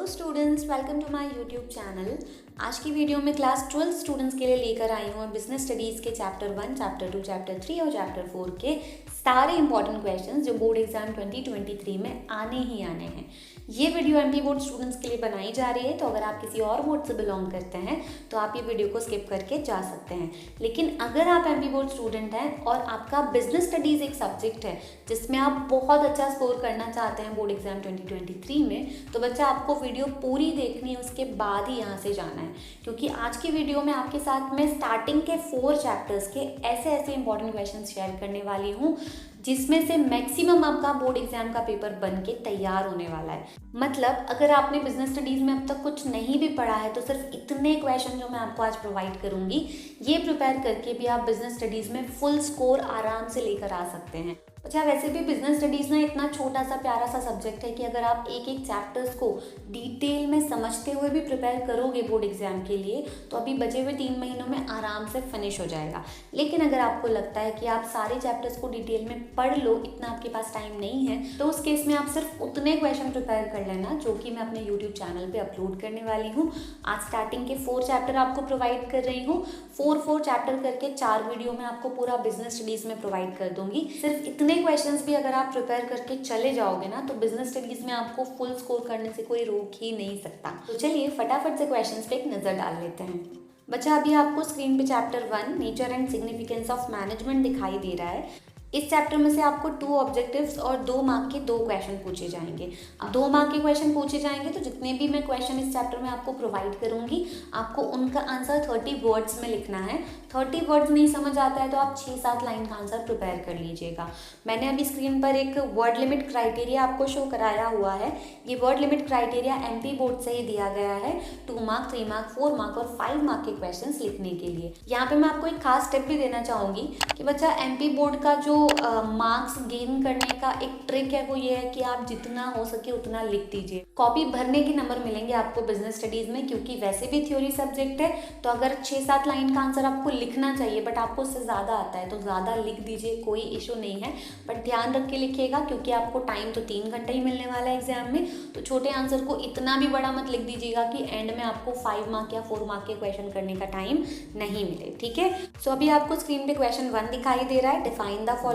Hello students, welcome to my YouTube channel. आज की video में क्लास 12 स्टूडेंट्स के लिए लेकर आई हूँ बिजनेस स्टडीज़ के चैप्टर 1, चैप्टर 2, चैप्टर 3 और चैप्टर 4 के सारे इंपॉर्टेंट क्वेश्चंस जो बोर्ड एग्जाम 2023 में आने ही आने हैं। ये वीडियो एमपी बोर्ड स्टूडेंट्स के लिए बनाई जा रही है, तो अगर आप किसी और बोर्ड से बिलोंग करते हैं तो आप ये वीडियो को स्किप करके जा सकते हैं। लेकिन अगर आप एमपी बोर्ड स्टूडेंट हैं और आपका बिजनेस स्टडीज़ एक सब्जेक्ट है जिसमें आप बहुत अच्छा स्कोर करना चाहते हैं बोर्ड एग्जाम 2023 में, तो बच्चा आपको वीडियो पूरी देखनी है, उसके बाद ही यहाँ से जाना है। क्योंकि आज की वीडियो में आपके साथ मैं स्टार्टिंग के 4 चैप्टर्स के ऐसे इंपॉर्टेंट क्वेश्चन शेयर करने वाली हूँ जिसमें से मैक्सिमम आपका बोर्ड एग्जाम का पेपर बन के तैयार होने वाला है। मतलब अगर आपने बिजनेस स्टडीज़ में अब तक कुछ नहीं भी पढ़ा है तो सिर्फ इतने क्वेश्चन जो मैं आपको आज प्रोवाइड करूँगी, ये प्रिपेयर करके भी आप बिजनेस स्टडीज़ में फुल स्कोर आराम से लेकर आ सकते हैं। अच्छा, वैसे भी बिजनेस स्टडीज़ ना इतना छोटा सा प्यारा सा सब्जेक्ट है कि अगर आप एक एक चैप्टर्स को डिटेल में समझते हुए भी प्रिपेयर करोगे बोर्ड एग्जाम के लिए तो अभी बचे हुए 3 महीनों में आराम से फिनिश हो जाएगा। लेकिन अगर आपको लगता है कि आप सारे चैप्टर्स को डिटेल में पढ़ लो, इतना आपके पास टाइम नहीं है, तो उस केस में आप सिर्फ उतने क्वेश्चन प्रिपेयर कर लेना जो कि मैं अपने यूट्यूब चैनल पर अपलोड करने वाली हूँ। आज स्टार्टिंग के 4 चैप्टर आपको प्रोवाइड कर रही हूँ। 4 चैप्टर करके 4 वीडियो में आपको पूरा बिजनेस स्टडीज़ में प्रोवाइड कर दूंगी। सिर्फ इतने क्वेश्चंस भी अगर आप प्रिपेयर करके चले जाओगे ना तो बिजनेस स्टडीज में आपको फुल स्कोर करने से कोई रोक ही नहीं सकता। तो चलिए फटाफट से क्वेश्चंस पे एक नजर डाल लेते हैं। बच्चा, अभी आपको स्क्रीन पे chapter 1 nature and significance of management दिखाई दे रहा है। इस चैप्टर में से आपको 2 ऑब्जेक्टिव्स और 2 मार्क के 2 क्वेश्चन पूछे जाएंगे। अब 2 मार्क के क्वेश्चन पूछे जाएंगे तो जितने भी मैं क्वेश्चन इस चैप्टर में आपको प्रोवाइड करूंगी, आपको उनका आंसर 30 वर्ड्स में लिखना है। 30 वर्ड्स नहीं समझ आता है तो आप 6-7 लाइन का आंसर प्रिपेयर कर लीजिएगा। मैंने अभी स्क्रीन पर एक वर्ड लिमिट क्राइटेरिया आपको शो कराया हुआ है। ये word limit criteria MP board से ही दिया गया है 2 मार्क, 3 मार्क, 4 मार्क और 5 मार्क के क्वेश्चन लिखने के लिए। यहाँ पे मैं आपको एक खास टिप भी देना चाहूंगी कि बच्चा एमपी बोर्ड का जो मार्क्स गेन करने का एक ट्रिक है वो ये है कि आप जितना हो सके उतना लिख दीजिए। कॉपी भरने के नंबर मिलेंगे आपको बिजनेस स्टडीज में, क्योंकि वैसे भी थ्योरी सब्जेक्ट है तो अगर 6-7 लाइन का आंसर आपको लिखना चाहिए बट आपको उससे ज़्यादा आता है तो ज़्यादा लिख दीजिए, कोई इशू नहीं है। बट ध्यान रख के लिखिएगा क्योंकि आपको टाइम तो 3 घंटे ही मिलने वाला है एग्जाम में, तो छोटे आंसर को इतना भी बड़ा मत लिख दीजिएगा कि एंड में आपको 5 मार्क या 4 मार्क के क्वेश्चन करने का टाइम नहीं मिले। ठीक है, सो अभी आपको स्क्रीन पे क्वेश्चन 1 दिखाई दे रहा है, डिफाइन द फॉलोइंग।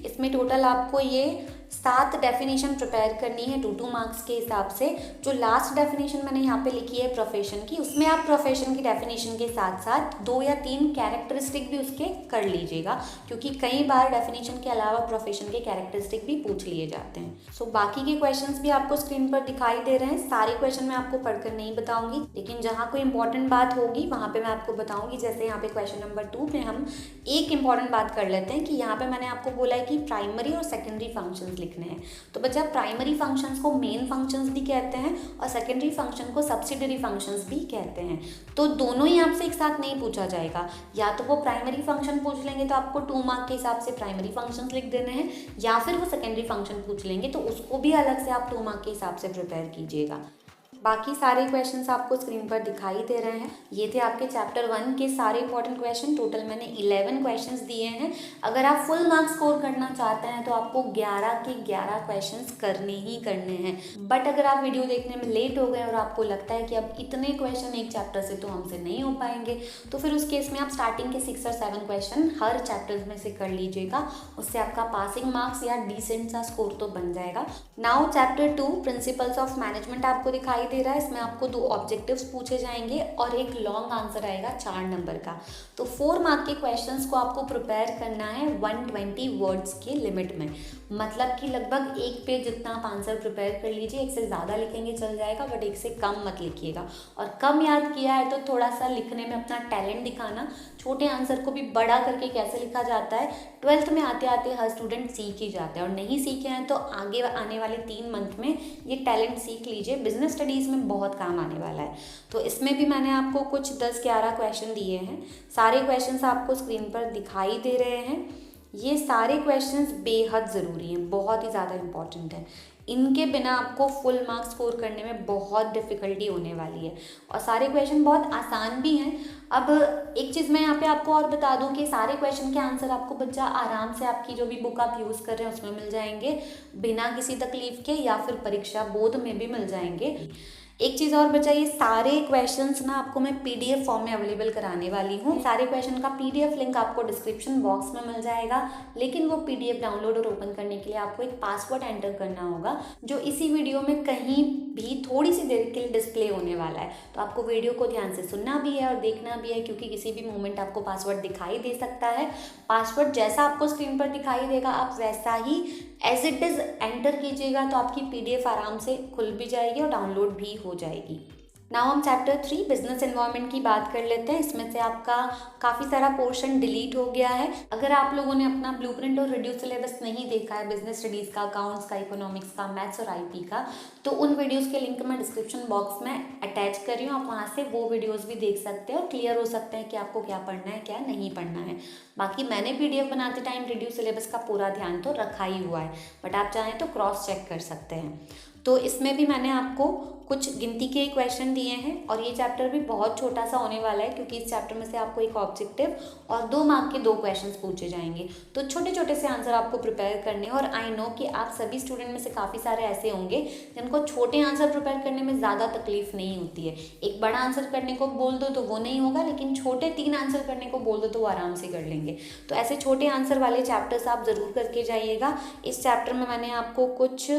इसमें टोटल आपको ये 7 डेफिनेशन प्रिपेयर करनी है 2 मार्क्स के हिसाब से। जो लास्ट डेफिनेशन मैंने यहाँ पे लिखी है प्रोफेशन की, उसमें आप प्रोफेशन की डेफिनेशन के साथ साथ 2 या 3 कैरेक्टरिस्टिक भी उसके कर लीजिएगा, क्योंकि कई बार डेफिनेशन के अलावा प्रोफेशन के कैरेक्टरिस्टिक भी पूछ लिए जाते हैं। सो बाकी के क्वेश्चंस भी आपको स्क्रीन पर दिखाई दे रहे हैं। सारे क्वेश्चन मैं आपको पढ़कर नहीं बताऊंगी, लेकिन जहाँ कोई इंपॉर्टेंट बात होगी वहाँ पे मैं आपको बताऊंगी। जैसे यहाँ पे क्वेश्चन नंबर 2 में हम एक इंपॉर्टेंट बात कर लेते हैं कि यहाँ पे मैंने आपको बोला है कि प्राइमरी और सेकेंडरी फंक्शंस लिखने हैं। तो बच्चा, प्राइमरी फंक्शंस को मेन फंक्शंस भी कहते हैं और सेकेंडरी फंक्शन को सब्सिडियरी फंक्शंस भी कहते हैं। तो दोनों ही आपसे एक साथ नहीं पूछा जाएगा। या तो वो प्राइमरी फंक्शन पूछ लेंगे तो आपको 2 मार्क के हिसाब से प्राइमरी फंक्शंस लिख देने हैं, या फिर वो सेकेंडरी फंक्शन पूछ लेंगे तो उसको भी अलग से आप 2 मार्क के हिसाब से प्रिपेयर कीजिएगा। बाकी सारे क्वेश्चंस आपको स्क्रीन पर दिखाई दे रहे हैं। ये थे आपके चैप्टर 1 के सारे इंपॉर्टेंट क्वेश्चन। टोटल मैंने 11 क्वेश्चंस दिए हैं। अगर आप फुल मार्क्स स्कोर करना चाहते हैं तो आपको 11 के 11 क्वेश्चंस करने ही करने हैं। बट अगर आप वीडियो देखने में लेट हो गए और आपको लगता है कि अब इतने क्वेश्चन एक चैप्टर से तो हमसे नहीं हो पाएंगे, तो फिर उस केस में आप स्टार्टिंग के 6 और 7 क्वेश्चन हर चैप्टर में से कर लीजिएगा। उससे आपका पासिंग मार्क्स या डिसेंट सा स्कोर तो बन जाएगा। Now chapter 2 principles of management आपको दिखाई दे रहा है। इसमें आपको 2 ऑब्जेक्टिव्स पूछे जाएंगे और एक लॉन्ग आंसर आएगा 4 नंबर का। तो 4 मार्क के क्वेश्चंस को आपको प्रिपेयर करना है 120 वर्ड्स के लिमिट में। मतलब कि लगभग 1 पेज जितना आप आंसर प्रिपेयर कर लीजिए। 1 से ज़्यादा लिखेंगे चल जाएगा बट 1 से कम मत लिखिएगा। और कम याद किया है तो थोड़ा सा लिखने में अपना टैलेंट दिखाना। छोटे आंसर को भी बड़ा करके कैसे लिखा जाता है 12th में आते आते हर स्टूडेंट सीख ही जाता है, और नहीं सीखे हैं तो आगे आने वाले 3 मंथ में ये टैलेंट सीख लीजिए। बिजनेस स्टडीज़ में बहुत काम आने वाला है। तो इसमें भी मैंने आपको कुछ 10-11 क्वेश्चन दिए हैं। सारे क्वेश्चंस आपको स्क्रीन पर दिखाई दे रहे हैं। ये सारे क्वेश्चंस बेहद ज़रूरी हैं, बहुत ही ज़्यादा इम्पॉर्टेंट है। इनके बिना आपको फुल मार्क्स स्कोर करने में बहुत डिफ़िकल्टी होने वाली है, और सारे क्वेश्चन बहुत आसान भी हैं। अब एक चीज़ मैं यहाँ पे आपको और बता दूँ कि सारे क्वेश्चन के आंसर आपको बच्चा आराम से आपकी जो भी बुक आप यूज़ कर रहे हैं उसमें मिल जाएंगे, बिना किसी तकलीफ के, या फिर परीक्षा बोर्ड में भी मिल जाएंगे। एक चीज़ और बचाइए, सारे क्वेश्चंस ना आपको मैं पीडीएफ फॉर्म में अवेलेबल कराने वाली हूँ। सारे क्वेश्चन का पीडीएफ लिंक आपको डिस्क्रिप्शन बॉक्स में मिल जाएगा, लेकिन वो पीडीएफ डाउनलोड और ओपन करने के लिए आपको एक पासवर्ड एंटर करना होगा, जो इसी वीडियो में कहीं भी थोड़ी सी देर के लिए डिस्प्ले होने वाला है। तो आपको वीडियो को ध्यान से सुनना भी है और देखना भी है, क्योंकि किसी भी मोमेंट आपको पासवर्ड दिखाई दे सकता है। पासवर्ड जैसा आपको स्क्रीन पर दिखाई देगा आप वैसा ही एज इट इज़ एंटर कीजिएगा, तो आपकी पीडीएफ आराम से खुल भी जाएगी और डाउनलोड भी हो जाएगी। नाउ हम चैप्टर 3 बिजनेस एनवायरनमेंट की बात कर लेते हैं। इसमें से आपका काफ़ी सारा पोर्शन डिलीट हो गया है। अगर आप लोगों ने अपना ब्लूप्रिंट और रिड्यूस सिलेबस नहीं देखा है बिजनेस स्टडीज़ का, अकाउंट्स का, इकोनॉमिक्स का, मैथ्स और आईपी का, तो उन वीडियोस के लिंक मैं डिस्क्रिप्शन बॉक्स में अटैच कर रही हूँ। आप वहाँ से वो वीडियोज़ भी देख सकते हैं और क्लियर हो सकते हैं कि आपको क्या पढ़ना है क्या नहीं पढ़ना है। बाकी मैंने पीडीएफ बनाते टाइम रिड्यूस सिलेबस का पूरा ध्यान तो रखा ही हुआ है, बट आप चाहें तो क्रॉस चेक कर सकते हैं। तो इसमें भी मैंने आपको कुछ गिनती के क्वेश्चन दिए हैं और ये चैप्टर भी बहुत छोटा सा होने वाला है, क्योंकि इस चैप्टर में से आपको एक ऑब्जेक्टिव और 2 मार्क के 2 क्वेश्चंस पूछे जाएंगे। तो छोटे छोटे से आंसर आपको प्रिपेयर करने हैं। और आई नो कि आप सभी स्टूडेंट में से काफ़ी सारे ऐसे होंगे जिनको छोटे आंसर प्रिपेयर करने में ज़्यादा तकलीफ नहीं होती है। एक बड़ा आंसर करने को बोल दो तो वो नहीं होगा, लेकिन छोटे 3 आंसर करने को बोल दो तो वो आराम से कर लेंगे। तो ऐसे छोटे आंसर वाले चैप्टर्स आप ज़रूर करके जाइएगा। इस चैप्टर में मैंने आपको कुछ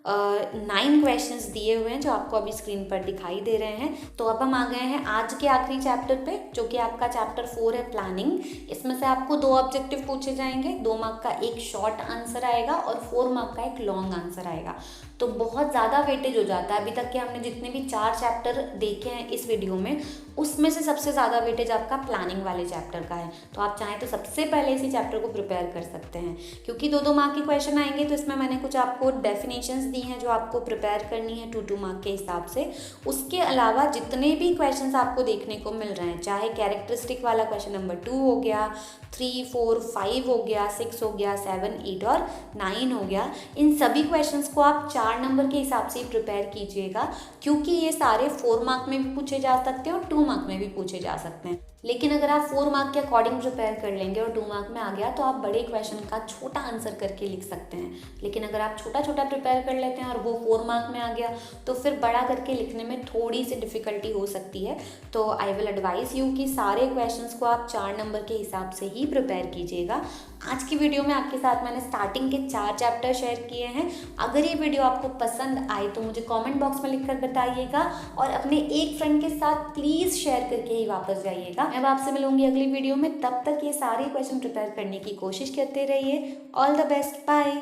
9 क्वेश्चंस दिए हुए हैं जो आपको अभी स्क्रीन पर दिखाई दे रहे हैं। तो अब हम आ गए हैं आज के आखिरी चैप्टर पे, जो कि आपका चैप्टर 4 है प्लानिंग। इसमें से आपको 2 ऑब्जेक्टिव पूछे जाएंगे, 2 मार्क का एक शॉर्ट आंसर आएगा और 4 मार्क का एक लॉन्ग आंसर आएगा। तो बहुत ज़्यादा वेटेज हो जाता है। अभी तक के हमने जितने भी 4 चैप्टर देखे हैं इस वीडियो में, उसमें से सबसे ज़्यादा वेटेज आपका प्लानिंग वाले चैप्टर का है। तो आप चाहें तो सबसे पहले इसी चैप्टर को प्रिपेयर कर सकते हैं, क्योंकि 2-2 मार्क के क्वेश्चन आएंगे। तो इसमें मैंने कुछ आपको डेफिनेशंस दी हैं जो आपको प्रिपेयर करनी है 2-2 मार्क के हिसाब से। उसके अलावा जितने भी क्वेश्चंस आपको देखने को मिल रहे हैं, चाहे कैरेक्टरिस्टिक वाला क्वेश्चन नंबर 2 हो गया, 3, 4, 5 हो गया, 6 हो गया, 7, 8 और 9 हो गया, इन सभी क्वेश्चंस को आप 4 नंबर के हिसाब से प्रिपेयर कीजिएगा, क्योंकि ये सारे 4 मार्क में भी पूछे जा सकते हैं और 2 मार्क में भी पूछे जा सकते हैं। लेकिन अगर आप 4 मार्क के अकॉर्डिंग प्रिपेयर कर लेंगे और 2 मार्क में आ गया तो आप बड़े क्वेश्चन का छोटा आंसर करके लिख सकते हैं। लेकिन अगर आप छोटा छोटा प्रिपेयर कर लेते हैं और वो 4 मार्क में आ गया तो फिर बड़ा करके लिखने में थोड़ी सी डिफ़िकल्टी हो सकती है। तो आई विल एडवाइस यू कि सारे क्वेश्चंस को आप 4 नंबर के हिसाब से ही प्रिपेयर कीजिएगा। आज की वीडियो में आपके साथ मैंने स्टार्टिंग के 4 चैप्टर शेयर किए हैं। अगर ये वीडियो आपको पसंद आए तो मुझे कमेंट बॉक्स में लिखकर बताइएगा और अपने एक फ्रेंड के साथ प्लीज़ शेयर करके ही वापस जाइएगा। मैं आपसे मिलूंगी अगली वीडियो में, तब तक ये सारे क्वेश्चन प्रिपेयर करने की कोशिश करते रहिए। All the best, bye.